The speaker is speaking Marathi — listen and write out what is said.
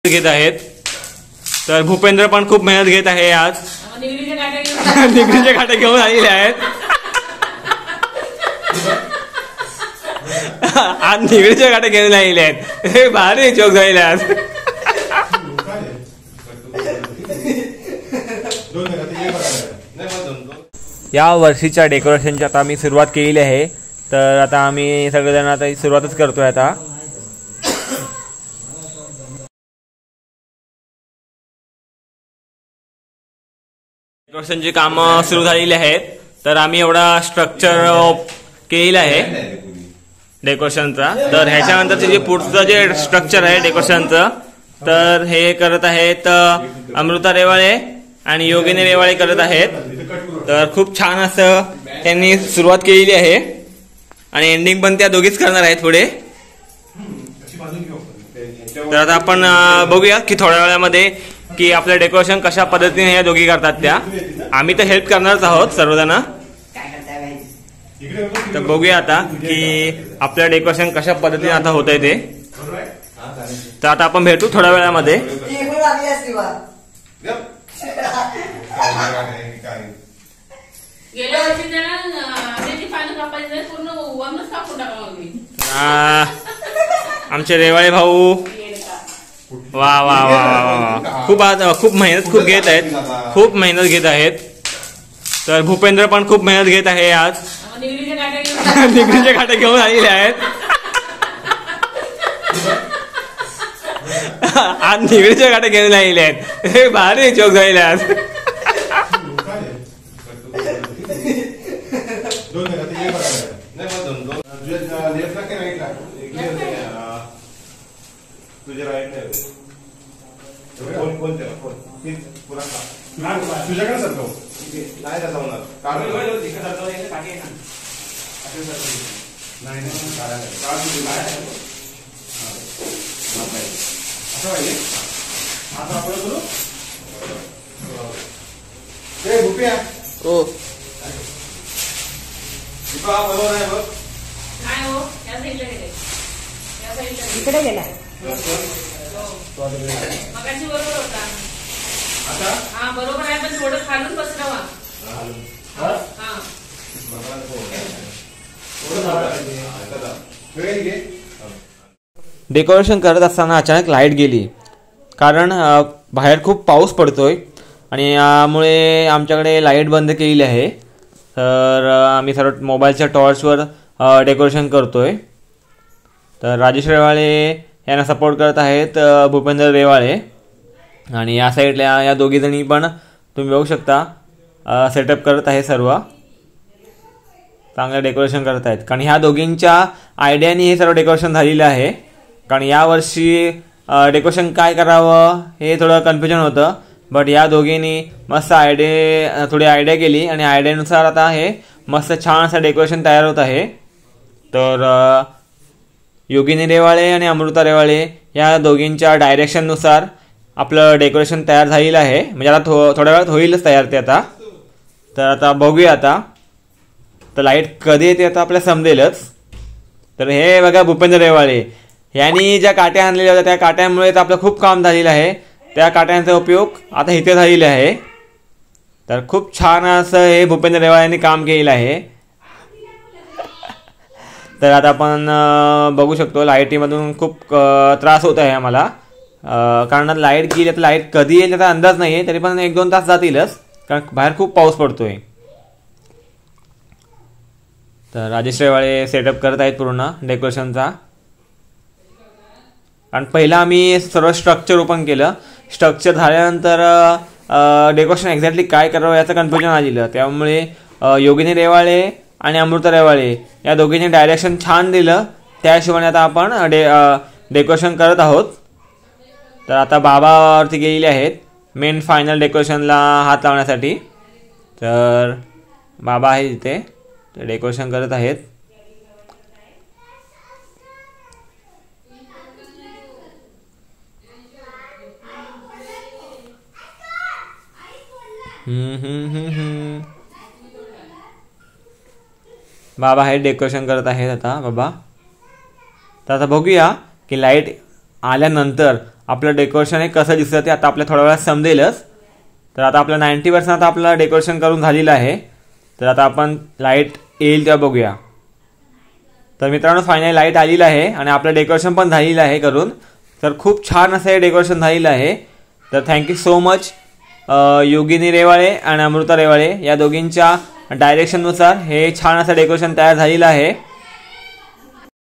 घेत आहेत. तर भूपेंद्र पण खूप मेहनत घेत आहे. आज निगडीचे काटे घेऊन आलेले आहेत. आज निगडीचे काटे घेऊन आलेले आहेत. हे भारी चोक झालेले आज. या वर्षीच्या डेकोरेशनची आता आम्ही सुरुवात केलेली आहे. तर आता आम्ही सगळेजण आता सुरुवातच करतोय. आता डेकोरेशनची कामं सुरू झालेली आहेत. तर आम्ही एवढा स्ट्रक्चर केलेला आहे डेकोरेशनचा. तर ह्याच्यानंतरचे जे पुढचं जे स्ट्रक्चर आहे डेकोरेशनचं, तर हे करत आहेत अमृता रेवाळे आणि योगिनी रेवाळे करत आहेत. तर खूप छान असं त्यांनी सुरुवात केलेली आहे आणि एंडिंग पण त्या दोघीच करणार आहेत पुढे. तर आता आपण बघूया की थोड्या वेळामध्ये की आपलं डेकोरेशन कशा पद्धतीने या दोघी करतात त्या. आम्ही तर हेल्प करणारच आहोत सर्वजण. तर बघूया आता की आपलं डेकोरेशन कशा पद्धतीने आता होत आहे ते. तर आता आपण भेटू थोड्या वेळामध्ये. आमचे रेवाळे भाऊ वा वा वा वा खूप मेहनत घेत आहेत. खूप मेहनत घेत आहेत. तर भूपेंद्र पण खूप मेहनत घेत आहे. आज निगडीचे काटे घेऊन आलेले आहेत. आज निगडीचे काटे घेऊन आलेले आहेत. हे भारी चोक झालेले आज. तुझ्याकडे सरकव नाही जाता होणार. असं पाहिजे. आता आपण करू ते भूप्या हो बरोबर आहे बघ. इकडे गेला मगाशी बरोबर होता. आता हा बरोबर आहे पण थोडं खालून पसरवा. डेकोरेशन करत असताना अचानक लाईट गेली. कारण बाहेर खूप पाऊस पडतोय आणि यामुळे आमच्याकडे लाईट बंद केलेली आहे. तर आम्ही सर्व मोबाईलच्या टॉर्चवर डेकोरेशन करतोय. तर राजेश रेवाळे यांना सपोर्ट करत आहेत भूपेंद्र रेवाळे. आणि या साईडला या दोघीजणी पण तुम्ही बघू शकता सेटअप करत आहे. सर्व चांगलं डेकोरेशन करत आहेत. कारण ह्या दोघींच्या आयडियाने हे सर्व डेकोरेशन झालेलं आहे. कारण यावर्षी डेकोरेशन काय करावं हे थोडं कन्फ्युजन होतं. बट या दोघींनी मस्त थोडी आयडिया केली आणि आयडियानुसार आता हे मस्त छान असं डेकोरेशन तयार होत आहे. तर योगिनी रेवाळे आणि अमृता रेवाळे या दोघींच्या डायरेक्शननुसार आपलं डेकोरेशन तयार झालेलं आहे. म्हणजे आता थोड्या वेळात होईलच तयार ते आता. तर आता बघूया आता. तर लाईट कधी येते आता आपल्याला समजेलच. तर हे बघा भूपेंद्र रेवाळे यांनी ज्या काट्या आणलेल्या होत्या त्या काट्यांमुळे तर आपलं खूप काम झालेलं आहे. त्या काट्यांचा उपयोग आता इथे झालेला आहे. तर खूप छान असं हे भूपेंद्र रेवाळे यांनी काम केलेलं आहे. तर आता आपण बघू शकतो लाईटीमधून खूप त्रास होत आहे आम्हाला. कारण लाईट गेली तर लाईट कधी येईल त्याचा अंदाज नाही आहे. तरी पण 1-2 तास जातीलच कारण बाहेर खूप पाऊस पडतोय. तर राजेश रेवाळे सेटअप करत आहेत पूर्ण डेकोरेशनचा. आणि पहिला आम्ही सर्व स्ट्रक्चर ओपन केलं. स्ट्रक्चर झाल्यानंतर डेकोरेशन एक्झॅक्टली काय करावं याचं कन्फ्युजन आलेलं. त्यामुळे योगिनी रेवाळे आणि अमृता रेवाळे या दोघींनी डायरेक्शन छान दिलं. त्या हिशोबाने आता आपण डेकोरेशन करत आहोत. तर आता बाबावरती गेलेले आहेत मेन फायनल डेकोरेशनला हात लावण्यासाठी. तर बाबा आहे तिथे. ते डेकोरेशन करत आहेत. बाबा हे डेकोरेशन करत आहेत आता बाबा. तर आता बघूया की लाईट आल्यानंतर आपलं डेकोरेशन हे कसं दिसतं ते आता आपल्या थोड्या वेळात समजेलच. तर आता आपलं 90% आता आपलं डेकोरेशन करून झालेलं आहे. तर आता आपण लाईट येईल तेव्हा बघूया. तर मित्रांनो फायनली लाईट आलेली आहे आणि आपलं डेकोरेशन पण झालेलं आहे करून. तर खूप छान असं हे डेकोरेशन झालेलं आहे. तर थँक्यू सो मच योगिनी रेवाळे आणि अमृता रेवाळे या दोघींच्या डायरेक्शननुसार हे छान असं डेकोरेशन तयार झालेलं आहे.